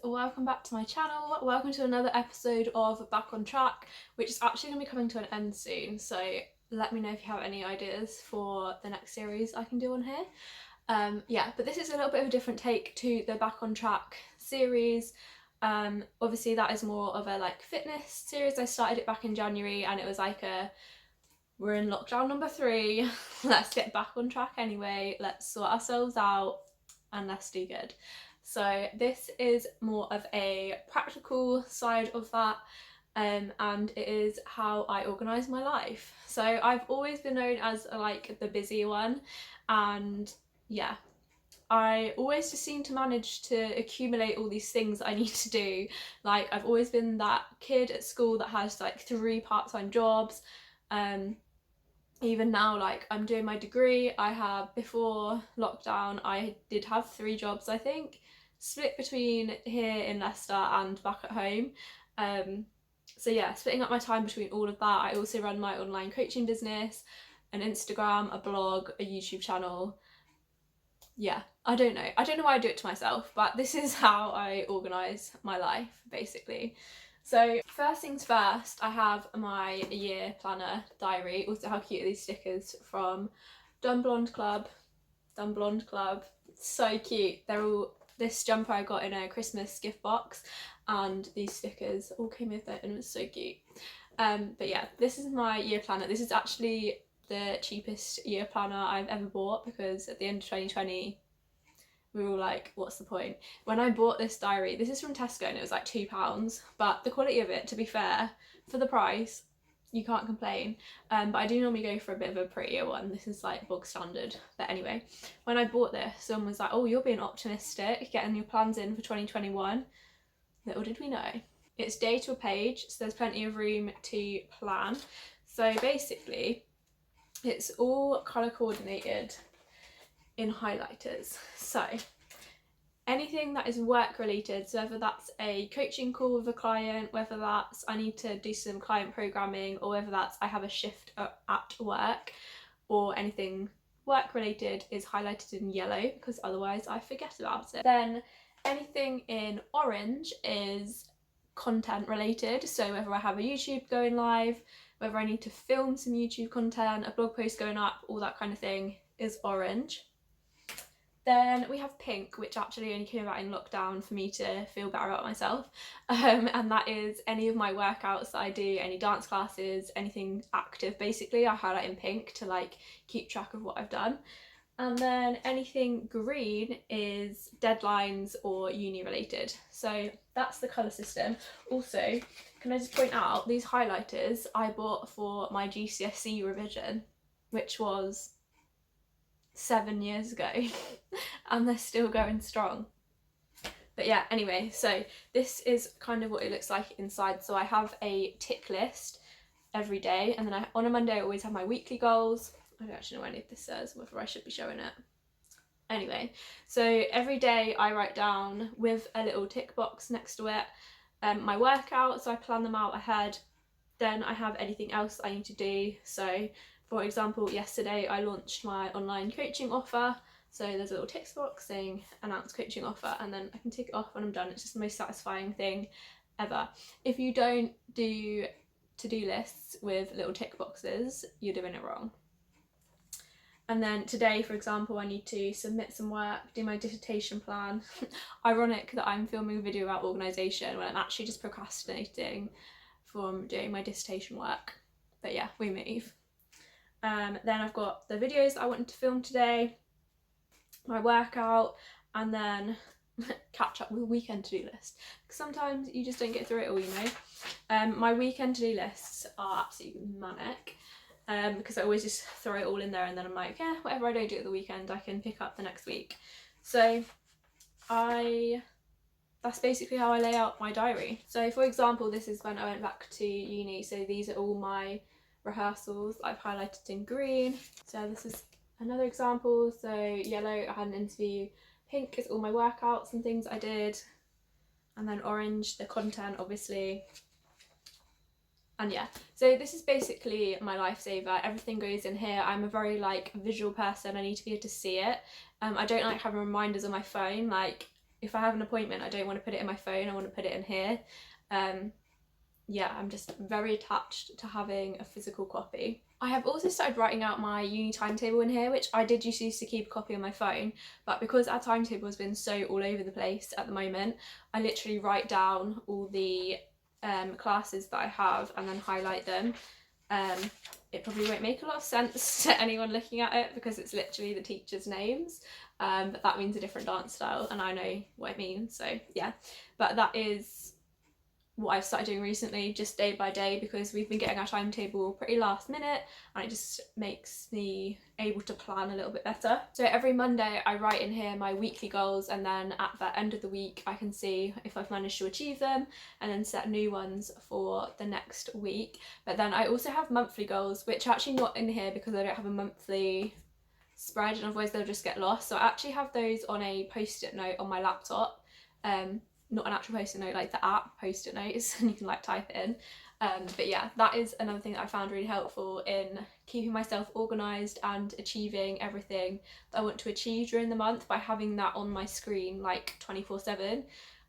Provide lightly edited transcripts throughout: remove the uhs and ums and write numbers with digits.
welcome back to my channel. Welcome to another episode of Back on Track, which is actually going to be coming to an end soon, so let me know if you have any ideas for the next series I can do on here. Yeah, but this is a little bit of a different take to the Back on Track series. Obviously that is more of a like fitness series. I started it back in January and it was like we're in lockdown number 3, let's get back on track anyway, let's sort ourselves out and let's do good. So this is more of a practical side of that, and it is how I organise my life. So I've always been known as like the busy one, and yeah, I always just seem to manage to accumulate all these things I need to do. Like I've always been that kid at school that has like 3 part-time jobs. Even now, like I'm doing my degree, I have, before lockdown, I did have 3 jobs, I think, split between here in Leicester and back at home. So yeah, splitting up my time between all of that. I also run my online coaching business, an Instagram, a blog, a YouTube channel. Yeah, I don't know why I do it to myself, but this is how I organise my life, basically. So first things first, I have my year planner diary. Also, how cute are these stickers from Dumb Blonde Club. Dumb Blonde Club, so cute. They're all, this jumper I got in a Christmas gift box, and these stickers all came with it, and it was so cute. But yeah, this is my year planner. This is actually the cheapest year planner I've ever bought, because at the end of 2020 we were all like, what's the point? When I bought this diary, this is from Tesco and it was like £2, but the quality of it, to be fair, for the price, you can't complain. But I do normally go for a bit of a prettier one. This is like bog standard. But anyway, when I bought this, someone was like, oh, you're being optimistic, getting your plans in for 2021. Little did we know. It's day to a page, so there's plenty of room to plan. So basically, it's all colour coordinated in highlighters. So anything that is work related, so whether that's a coaching call with a client, whether that's I need to do some client programming, or whether that's I have a shift at work, or anything work related, is highlighted in yellow, because otherwise I forget about it. Then anything in orange is content related, so whether I have a YouTube going live, whether I need to film some YouTube content, a blog post going up, all that kind of thing is orange. Then we have pink, which actually only came about in lockdown for me to feel better about myself, and that is any of my workouts that I do, any dance classes, anything active basically, I highlight in pink to like keep track of what I've done. And then anything green is deadlines or uni related. So that's the colour system. Also, can I just point out, these highlighters I bought for my GCSE revision, which was 7 years ago, and they're still going strong. But yeah, anyway, so this is kind of what it looks like inside. So I have a tick list every day, and then on a Monday I always have my weekly goals. I don't actually know what any of this says, whether I should be showing it. Anyway, so every day I write down with a little tick box next to it my workouts, so I plan them out ahead. Then I have anything else I need to do. So for example, yesterday I launched my online coaching offer, so there's a little tick box saying announce coaching offer, and then I can tick it off when I'm done. It's just the most satisfying thing ever. If you don't do to-do lists with little tick boxes, you're doing it wrong. And then today, for example, I need to submit some work, do my dissertation plan. Ironic that I'm filming a video about organisation when I'm actually just procrastinating from doing my dissertation work. But yeah, we move. Then I've got the videos that I wanted to film today, my workout, and then catch up with a weekend to-do list. Because sometimes you just don't get through it all, you know. My weekend to-do lists are absolutely manic. Because I always just throw it all in there, and then I'm like, yeah, whatever I don't do at the weekend I can pick up the next week. So that's basically how I lay out my diary. So for example, this is when I went back to uni, so these are all my rehearsals I've highlighted in green. So this is another example. So yellow, I had an interview. Pink is all my workouts and things I did, and then orange, the content obviously. And yeah, so this is basically my lifesaver. Everything goes in here. I'm a very like visual person. I need to be able to see it. I don't like having reminders on my phone. Like if I have an appointment, I don't want to put it in my phone, I want to put it in here. Yeah, I'm just very attached to having a physical copy. I have also started writing out my uni timetable in here, which I did used to keep a copy on my phone, but because our timetable has been so all over the place at the moment, I literally write down all the classes that I have and then highlight them. It probably won't make a lot of sense to anyone looking at it because it's literally the teachers' names, but that means a different dance style and I know what it means, so yeah. But that is what I've started doing recently, just day by day, because we've been getting our timetable pretty last minute and it just makes me able to plan a little bit better. So every Monday I write in here my weekly goals, and then at the end of the week I can see if I've managed to achieve them and then set new ones for the next week. But then I also have monthly goals, which are actually not in here because I don't have a monthly spread and otherwise they'll just get lost. So I actually have those on a post-it note on my laptop. Not an actual post-it note, like the app post-it notes, and you can like type it in. But yeah, that is another thing that I found really helpful in keeping myself organised and achieving everything that I want to achieve during the month by having that on my screen like 24/7.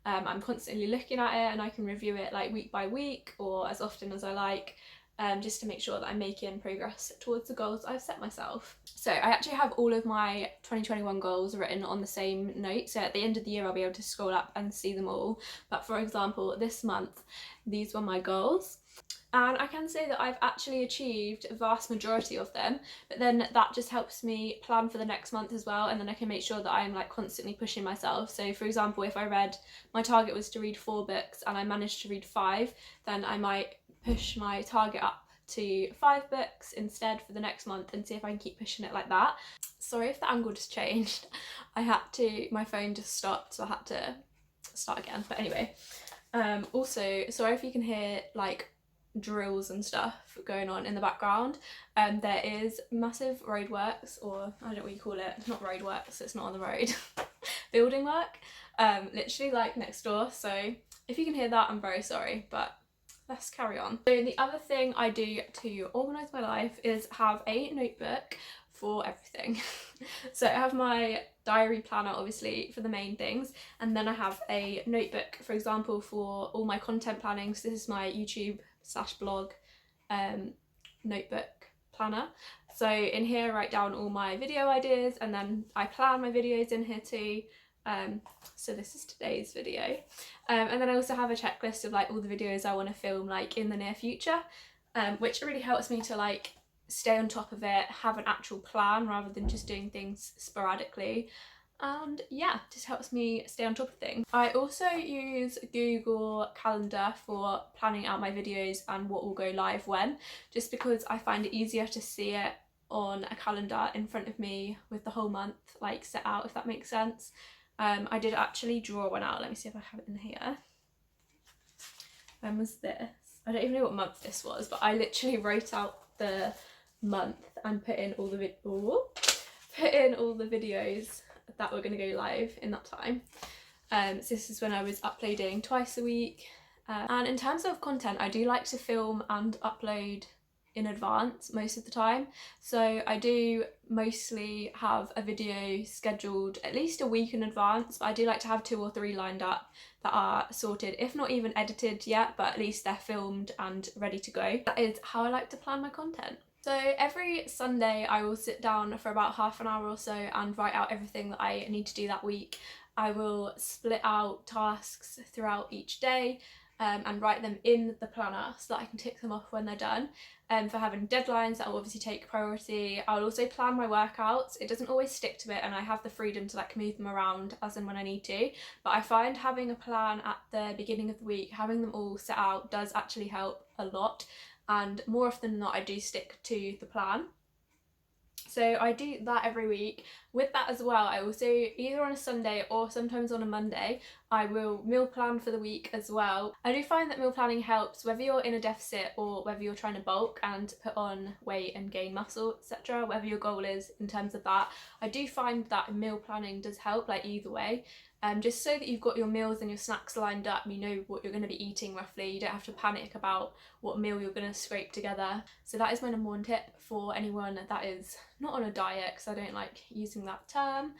I'm constantly looking at it and I can review it like week by week or as often as I like, just to make sure that I'm making progress towards the goals I've set myself. So I actually have all of my 2021 goals written on the same note, so at the end of the year I'll be able to scroll up and see them all. But for example, this month, these were my goals. And I can say that I've actually achieved a vast majority of them, but then that just helps me plan for the next month as well, and then I can make sure that I'm like constantly pushing myself. So for example, if my target was to read 4 books and I managed to read 5, then I might push my target up to 5 books instead for the next month and see if I can keep pushing it like that. Sorry if the angle just changed. My phone just stopped, so I had to start again. But anyway, also sorry if you can hear like drills and stuff going on in the background. There is massive roadworks, or I don't know what you call it, not roadworks, it's not on the road, building work, literally like next door, so if you can hear that I'm very sorry, but let's carry on. So the other thing I do to organise my life is have a notebook for everything. So I have my diary planner obviously for the main things, and then I have a notebook, for example, for all my content planning. So this is my YouTube/blog notebook planner. So in here I write down all my video ideas and then I plan my videos in here too. So this is today's video, and then I also have a checklist of like all the videos I want to film like in the near future, which really helps me to like stay on top of it, have an actual plan rather than just doing things sporadically, and yeah, just helps me stay on top of things. I also use Google Calendar for planning out my videos and what will go live when, just because I find it easier to see it on a calendar in front of me with the whole month like set out, if that makes sense. I did actually draw one out. Let me see if I have it in here. When was this? I don't even know what month this was, but I literally wrote out the month and put in all the videos that were going to go live in that time. So this is when I was uploading twice a week. And in terms of content, I do like to film and upload in advance most of the time, so I do mostly have a video scheduled at least a week in advance, but I do like to have 2 or 3 lined up that are sorted, if not even edited yet, but at least they're filmed and ready to go. That is how I like to plan my content. So every Sunday I will sit down for about half an hour or so and write out everything that I need to do that week. I will split out tasks throughout each day and write them in the planner so that I can tick them off when they're done. For having deadlines, that will obviously take priority. I'll also plan my workouts. It doesn't always stick to it and I have the freedom to like move them around as and when I need to, but I find having a plan at the beginning of the week, having them all set out, does actually help a lot, and more often than not I do stick to the plan. So I do that every week. With that as well, I also, either on a Sunday or sometimes on a Monday, I will meal plan for the week as well. I do find that meal planning helps whether you're in a deficit or whether you're trying to bulk and put on weight and gain muscle, etc., whatever your goal is in terms of that. I do find that meal planning does help, like either way. Just so that you've got your meals and your snacks lined up, you know what you're going to be eating roughly, you don't have to panic about what meal you're going to scrape together. So that is my number 1 tip for anyone that is not on a diet, because I don't like using that term.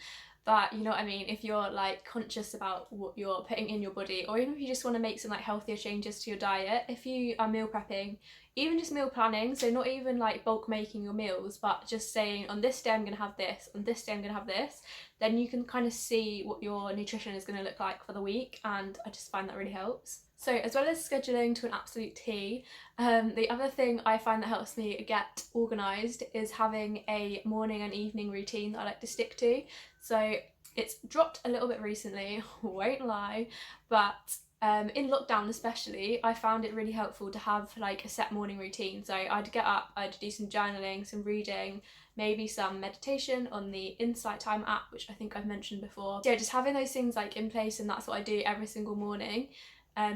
But you know what I mean, if you're like conscious about what you're putting in your body, or even if you just want to make some like healthier changes to your diet, if you are meal prepping, even just meal planning, so not even like bulk making your meals, but just saying on this day I'm gonna have this, on this day I'm gonna have this, then you can kind of see what your nutrition is gonna look like for the week, and I just find that really helps. So as well as scheduling to an absolute T, the other thing I find that helps me get organised is having a morning and evening routine that I like to stick to. So it's dropped a little bit recently, won't lie, but in lockdown especially, I found it really helpful to have like a set morning routine. So I'd get up, I'd do some journaling, some reading, maybe some meditation on the Insight Time app, which I think I've mentioned before. So yeah, just having those things like in place, and that's what I do every single morning.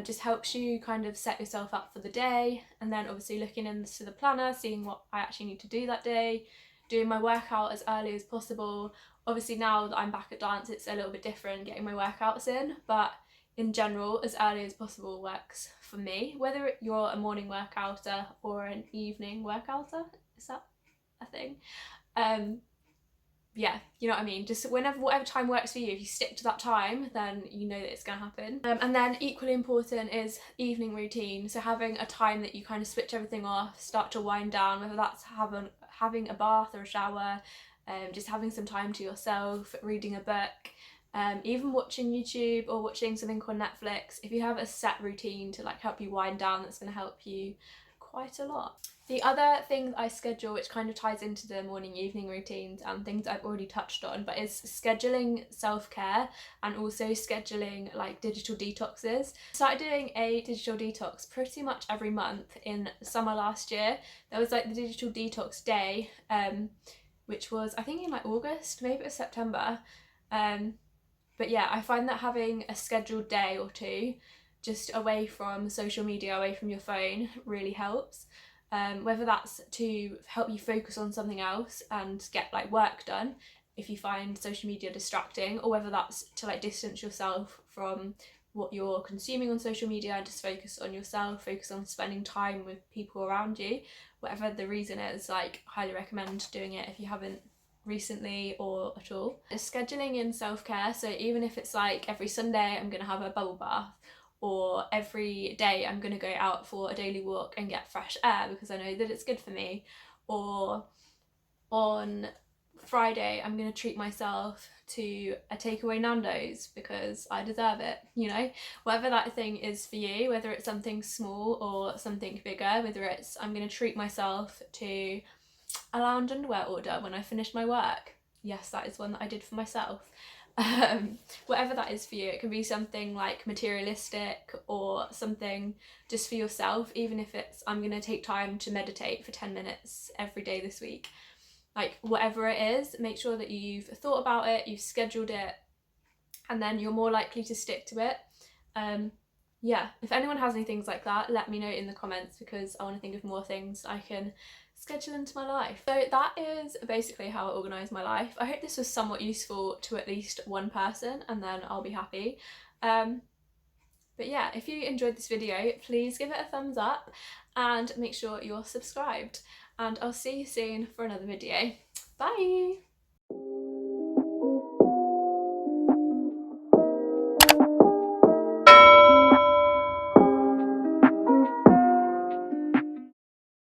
Just helps you kind of set yourself up for the day, and then obviously looking into the planner, seeing what I actually need to do that day, doing my workout as early as possible. Obviously now that I'm back at dance, it's a little bit different getting my workouts in, but in general, as early as possible works for me. Whether you're a morning workouter or an evening workouter, is that a thing? Yeah, you know what I mean, just whatever time works for you, if you stick to that time, then you know that it's gonna happen. And then equally important is evening routine, so having a time that you kind of switch everything off, start to wind down, whether that's having a bath or a shower, just having some time to yourself, reading a book, even watching YouTube or watching something on Netflix. If you have a set routine to like help you wind down, that's going to help you quite a lot. The other thing that I schedule, which kind of ties into the morning evening routines and things I've already touched on, but is scheduling self-care and also scheduling like digital detoxes. I started doing a digital detox pretty much every month in summer last year. There was like the digital detox day, which was I think in like August, maybe it was September. But yeah, I find that having a scheduled day or two just away from social media, away from your phone, really helps. Whether that's to help you focus on something else and get like work done if you find social media distracting, or whether that's to like distance yourself from what you're consuming on social media and just focus on yourself, focus on spending time with people around you. Whatever the reason is, like, highly recommend doing it if you haven't recently or at all. Scheduling in self-care, so even if it's like every Sunday I'm gonna have a bubble bath, or every day I'm gonna go out for a daily walk and get fresh air because I know that it's good for me, or on Friday I'm gonna treat myself to a takeaway Nando's because I deserve it, you know? Whatever that thing is for you, whether it's something small or something bigger, whether it's I'm gonna treat myself to a lounge underwear order when I finished my work. Yes, that is one that I did for myself. Whatever that is for you, it can be something like materialistic or something just for yourself, even if it's I'm gonna take time to meditate for 10 minutes every day this week. Like, whatever it is, make sure that you've thought about it, you've scheduled it, and then you're more likely to stick to it. Yeah, if anyone has any things like that, let me know in the comments because I want to think of more things I can schedule into my life. So that is basically how I organise my life. I hope this was somewhat useful to at least one person, and then I'll be happy. But yeah, if you enjoyed this video, please give it a thumbs up and make sure you're subscribed. And I'll see you soon for another video. Bye!